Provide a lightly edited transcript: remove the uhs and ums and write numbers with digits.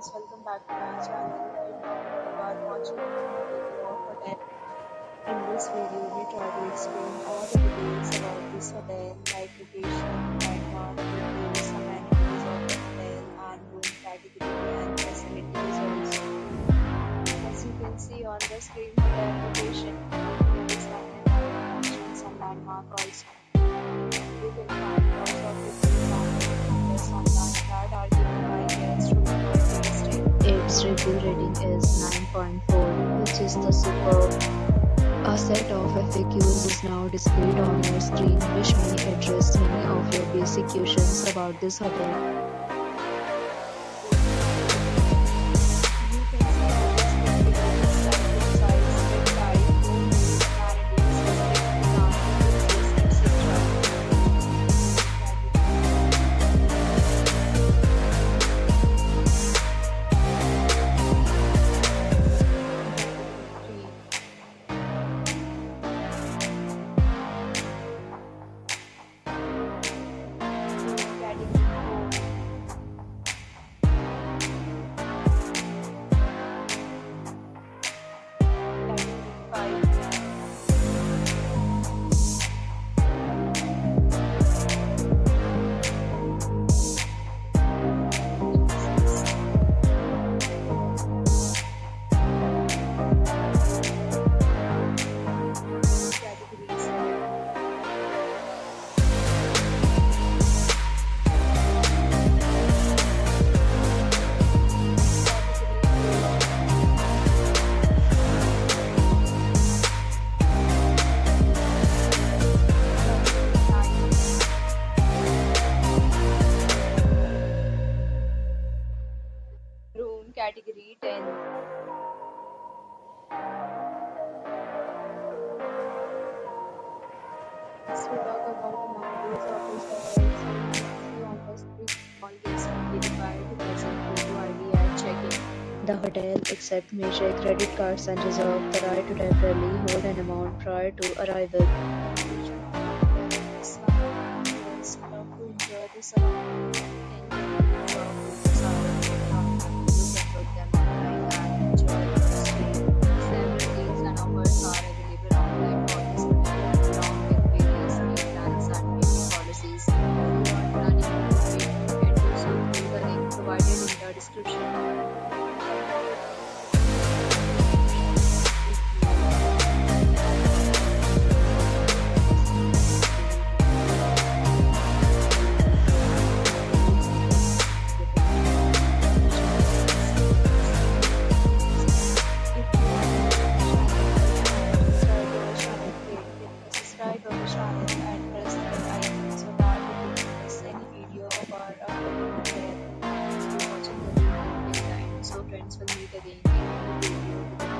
friends, welcome back to my channel. We are watching a video of hotel. In this video, we try to explain all the details about this hotel, like location, landmark, reviews, amenities of the hotel, and room category and facilities also. As you can see on the screen, hotel location, is some landmark also. You can find lots of reviews and reviews online that are given by guests who enjoy their stay. Its review rating is 9.4, which is the superb. A set of FAQs is now displayed on your screen, which may address many of your basic questions about this hotel. Room category 10. Next we talk about amenities of this hotel. So on the street, all guests will be required to present photo ID at check-in. The hotel accepts major credit cards and reserves the right to temporarily hold an amount prior to arrival. Guests love to enjoy the surroundings and description. Subscribe our channel and press the bell icon so that you don't miss any video of our upcoming video. Thanks for watching the video till the end. So friends, will meet again in a new video.